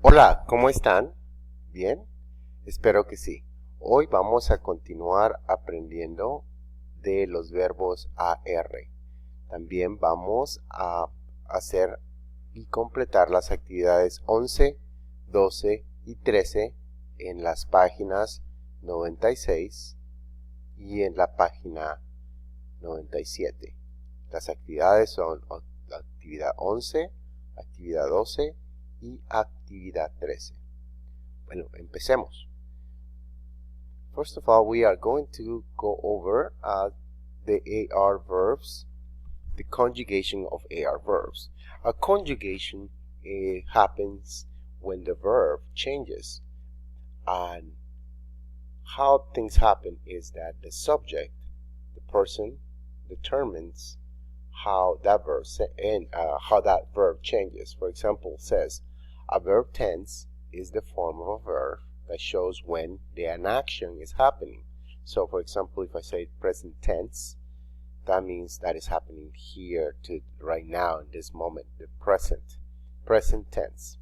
Hola, ¿cómo están? ¿Bien? Espero que sí. Hoy vamos a continuar aprendiendo de los verbos AR. También vamos a hacer y completar las actividades 11, 12 y 13 en las páginas 96 y en la página 97. Las actividades son actividad 11, actividad 12 y actividad 13. Bueno, empecemos. First of all, we are going to go over the AR verbs, the conjugation of AR verbs. A conjugation happens when the verb changes, and how things happen is that the subject, the person, determines how that verb changes. For example, says a verb tense is the form of a verb that shows when an action is happening. So, for example, if I say present tense, that means that is happening here to right now in this moment, the present tense.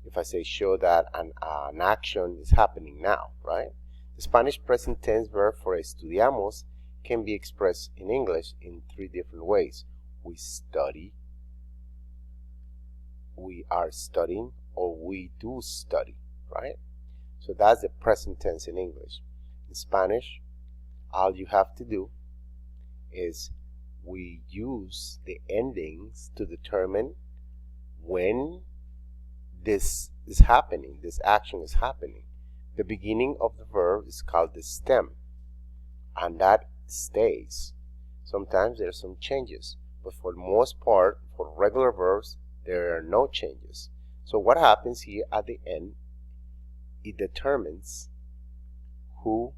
If I say show that an action is happening now, right? The Spanish present tense verb for estudiamos can be expressed in English in three different ways. We study, we are studying, or we do study, right? So that's the present tense in English. In Spanish, all you have to do is we use the endings to determine when this is happening, this action is happening. The beginning of the verb is called the stem, and that stays. Sometimes there are some changes, but for the most part, for regular verbs, there are no changes. So what happens here at the end, it determines who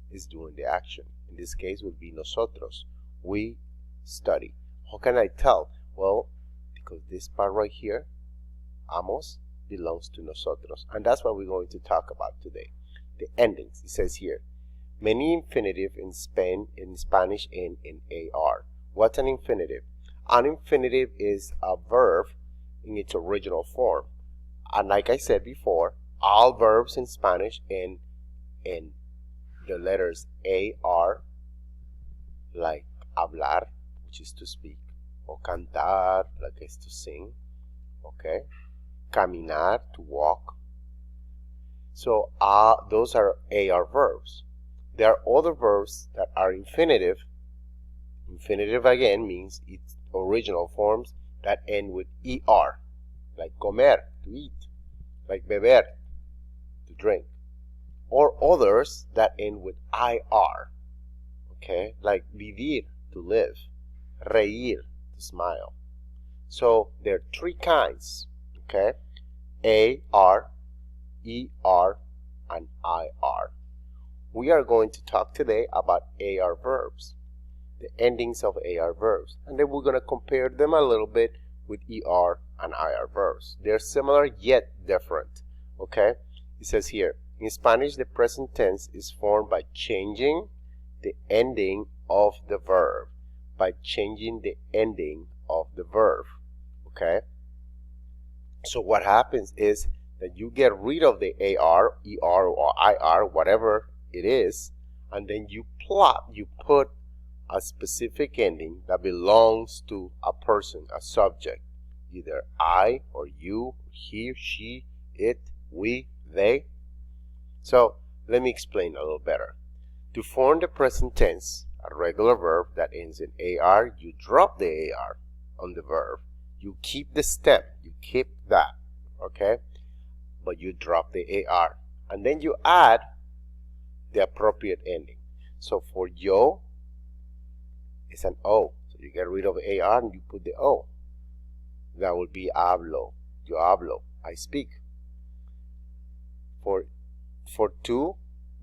is doing the action. In this case, would be nosotros. We study. How can I tell? Well, because this part right here, amos, belongs to nosotros. And that's what we're going to talk about today. The endings. It says here, many infinitive in Spanish and in AR. What's an infinitive? An infinitive is a verb in its original form. And like I said before, all verbs in Spanish end in the letters AR, like hablar, which is to speak, or cantar, like is to sing, okay? Caminar, to walk. So those are AR verbs. There are other verbs that are infinitive. Infinitive again means its original forms that end with ER, like comer, to eat, like beber, to drink, or others that end with IR, okay, like vivir, to live, reír, to smile. So there are three kinds, okay, AR, ER, and IR. We are going to talk today about AR verbs, the endings of AR verbs, and then we're going to compare them a little bit with ER and IR verbs. They're similar yet different, okay? It says here, in Spanish, the present tense is formed by changing the ending of the verb, by changing the ending of the verb, okay? So what happens is that you get rid of the AR, ER, or IR, whatever it is, and then you put a specific ending that belongs to a person, a subject, either I or you, he, she, it, we, they. So let me explain a little better. To form the present tense, a regular verb that ends in AR, you drop the AR on the verb. You keep the stem, you keep that, okay? But you drop the AR, and then you add the appropriate ending. So for yo, it's an O. So you get rid of AR and you put the O. That would be hablo. Yo hablo. I speak. For tú,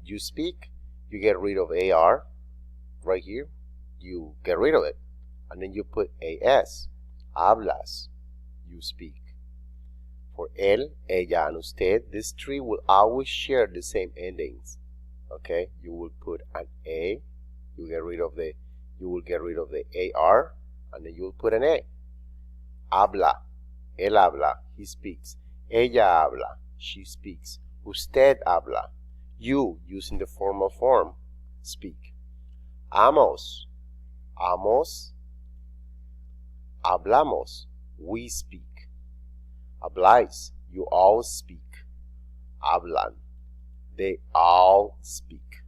you speak. You get rid of AR right here. You get rid of it. And then you put AS. Hablas. You speak. For él, ella, and usted, these three will always share the same endings. Okay? You will put an A. You will get rid of the AR, and then you will put an A. Habla. Él habla. He speaks. Ella habla. she speaks. Usted habla. You, using the formal form, speak. Amos. Amos. Hablamos. We speak. Habláis. You all speak. Hablan. They all speak.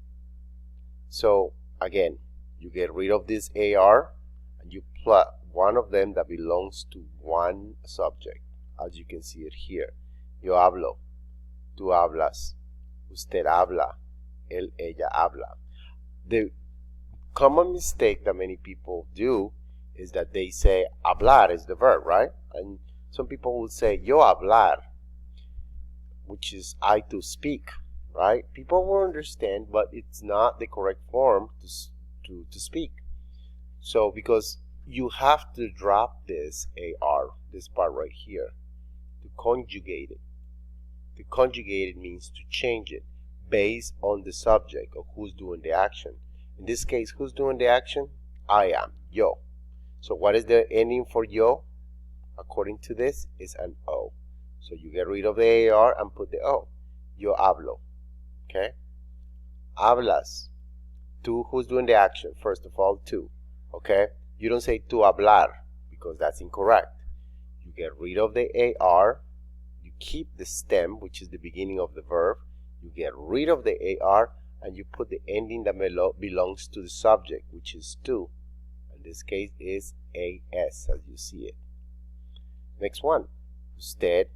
So again, you get rid of this AR and you put one of them that belongs to one subject. As you can see it here. Yo hablo. Tú hablas. Usted habla. Él, ella habla. The common mistake that many people do is that they say hablar is the verb, right? And some people will say yo hablar, which is I to speak, right? People will understand, but it's not the correct form to speak. So because you have to drop this AR, this part right here, to conjugate it. To conjugate it means to change it based on the subject of who's doing the action. In this case, who's doing the action? I am, yo. So what is the ending for yo? According to this, is an O. So you get rid of the AR and put the O. Yo hablo. Okay? Hablas. Tú, who's doing the action? First of all, tú. Okay? You don't say tú hablar because that's incorrect. You get rid of the AR. You keep the stem, which is the beginning of the verb. You get rid of the AR and you put the ending that belongs to the subject, which is tú. In this case is AS, as you see it. Next one. Usted,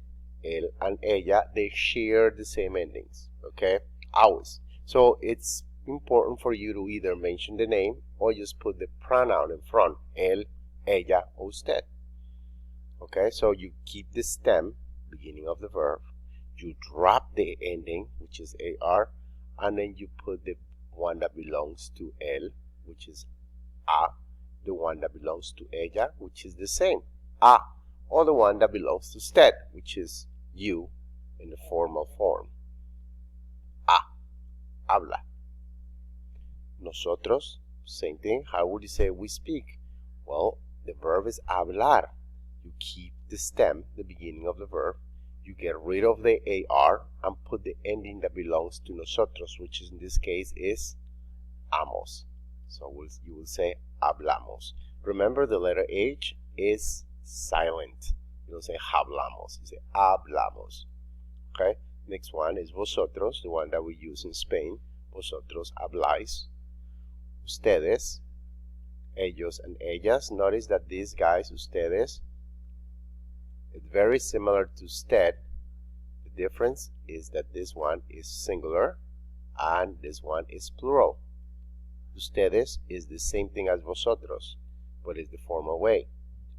él, and ella, they share the same endings. Okay? Always. So it's important for you to either mention the name or just put the pronoun in front. Él, ella, or usted. Okay? So you keep the stem, beginning of the verb. You drop the ending, which is AR, and then you put the one that belongs to él, which is a, the one that belongs to ella, which is the same, a, or the one that belongs to usted, which is you in the formal form. A, habla. Nosotros, same thing. How would you say we speak? Well, the verb is hablar. You keep the stem, the beginning of the verb. You get rid of the AR and put the ending that belongs to nosotros, which in this case is amos. So you will say hablamos. Remember, the letter H is silent. You don't say hablamos, you say hablamos. Okay? Next one is vosotros, the one that we use in Spain. Vosotros habláis. Ustedes, ellos and ellas. Notice that these guys, ustedes, it's very similar to usted. The difference is that this one is singular and this one is plural. Ustedes is the same thing as vosotros, but it's the formal way.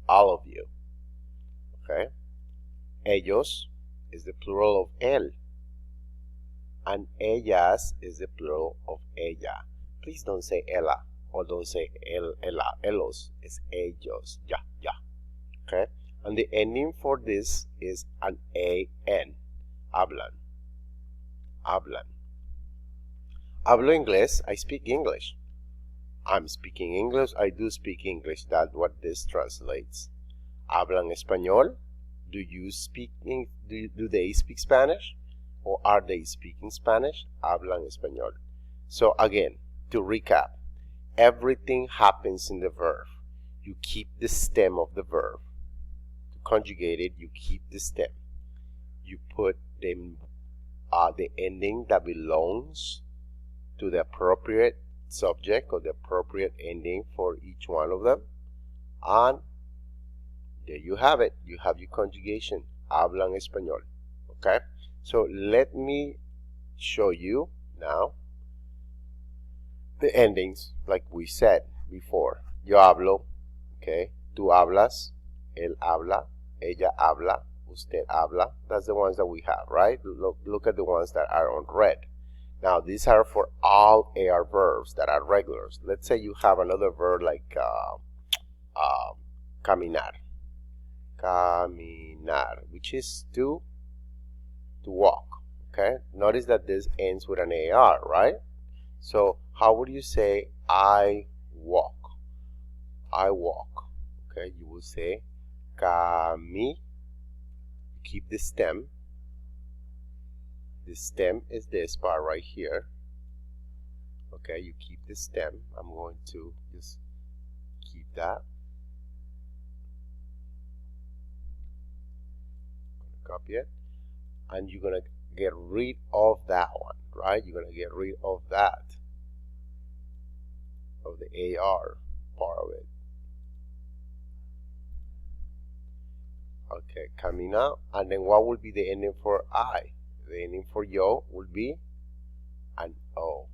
All of you. Okay? Ellos is the plural of él. And ellas is the plural of ella. Please don't say ella or don't say el, ella, elos. It's ellos. Ya, ya. Okay? And the ending for this is an AN. Hablan. Hablan. Hablo inglés. I speak English. I'm speaking English. I do speak English. That's what this translates. Hablan español. Do you speak? Do they speak Spanish? Or are they speaking Spanish? Hablan español. So again, to recap, everything happens in the verb. You keep the stem of the verb. To conjugate it, you keep the stem. You put the ending that belongs to the appropriate subject or the appropriate ending for each one of them. And there you have it. You have your conjugation. Hablan español. Okay? So let me show you now the endings like we said before. Yo hablo. Okay? Tú hablas. Él habla. Ella habla. Usted habla. That's the ones that we have, right? Look at the ones that are on red. Now, these are for all AR verbs that are regulars. Let's say you have another verb like caminar. Caminar, which is to walk. Okay? Notice that this ends with an AR, right? So, how would you say I walk? I walk. Okay? You will say cami. Keep the stem. stem is this part right here. Okay, you keep the stem. I'm going to just keep that. Copy it, and you're gonna get rid of that one, right? You're gonna get rid of that, of the AR part of it. Okay, camina, and then what will be the ending for I? The ending for yo will be an O.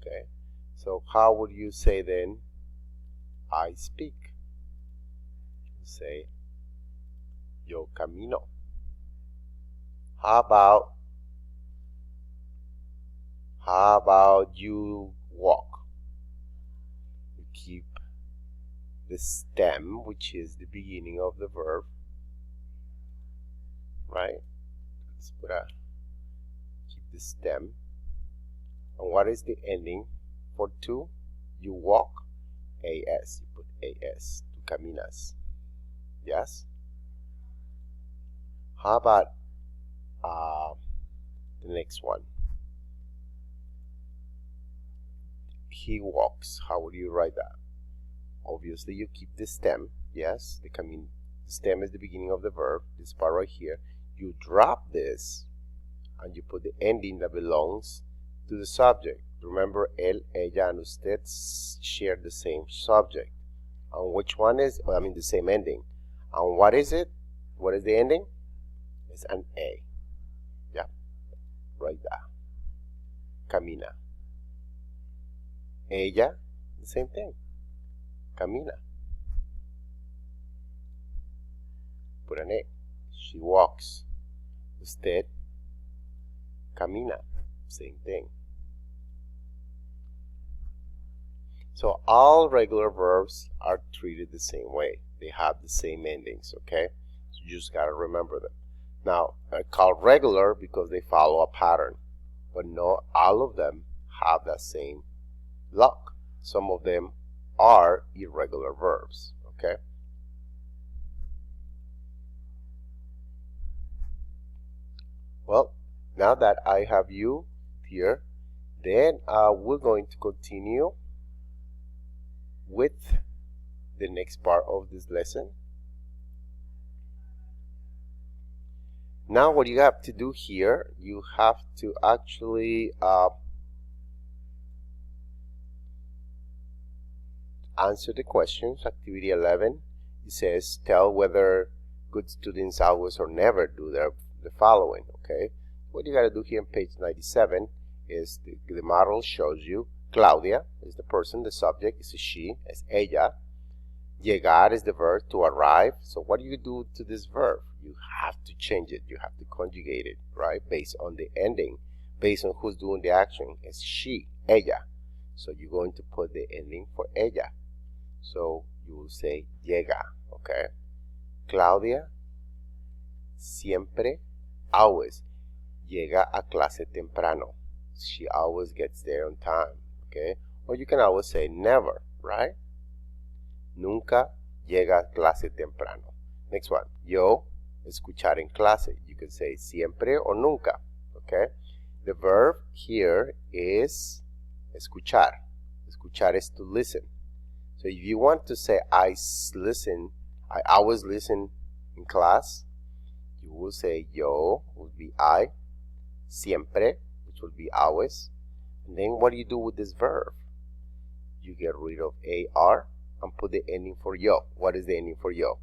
Okay, so how would you say then I speak? You say yo camino. How about you walk? You keep the stem, which is the beginning of the verb, right? Let's keep the stem. And what is the ending for to? You walk, as. You put as, tu caminas. Yes? How about the next one? He walks. How would you write that? Obviously, you keep the stem. Yes, the stem is the beginning of the verb. This part right here. You drop this, and you put the ending that belongs to the subject. Remember, él, ella, and usted share the same subject. And which one is? Well, I mean, the same ending. And what is it? What is the ending? It's an A. Yeah, right there. Camina. Ella, the same thing. Camina. Put an A. She walks. Usted camina. Same thing. So all regular verbs are treated the same way. They have the same endings, okay? So you just gotta remember them. Now, they're called regular because they follow a pattern, but not all of them have that same look. Some of them are irregular verbs, okay? Well, now that I have you here, then we're going to continue with the next part of this lesson. Now what you have to do here, you have to actually answer the questions. Activity 11, it says tell whether good students always or never do the following. Okay, what you got to do here on page 97 is the model shows you Claudia is the person, the subject is a she, es ella. Llegar is the verb, to arrive. So what do you do to this verb? You have to change it. You have to conjugate it, right? Based on the ending, based on who's doing the action. It's she, ella. So you're going to put the ending for ella. So you will say llega, okay? Claudia siempre, always, llega a clase temprano. She always gets there on time, okay? Or you can always say never, right? Nunca llega a clase temprano. Next one, yo escuchar en clase. You can say siempre or nunca, okay? The verb here is escuchar. Escuchar is to listen. So if you want to say I always listen in class, you will say yo would be I, siempre, which will be always. And then what do you do with this verb? You get rid of AR and put the ending for yo. What is the ending for yo?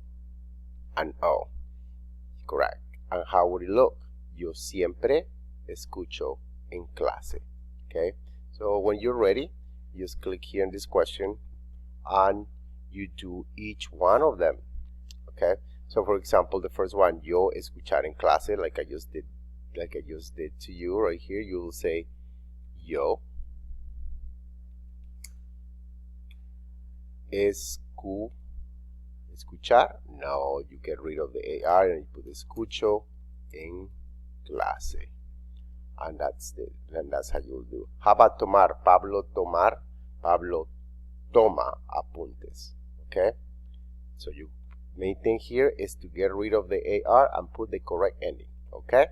An O. Correct. And how would it look? Yo siempre escucho en clase. Okay? So when you're ready, you just click here in this question and you do each one of them. Okay? So for example, the first one, yo escuchar en clase, like I just did to you right here, you will say yo escuchar. No, you get rid of the AR and you put escucho en clase. And that's how you'll do. How about tomar? Pablo toma apuntes. Okay? So main thing here is to get rid of the AR and put the correct ending. Okay?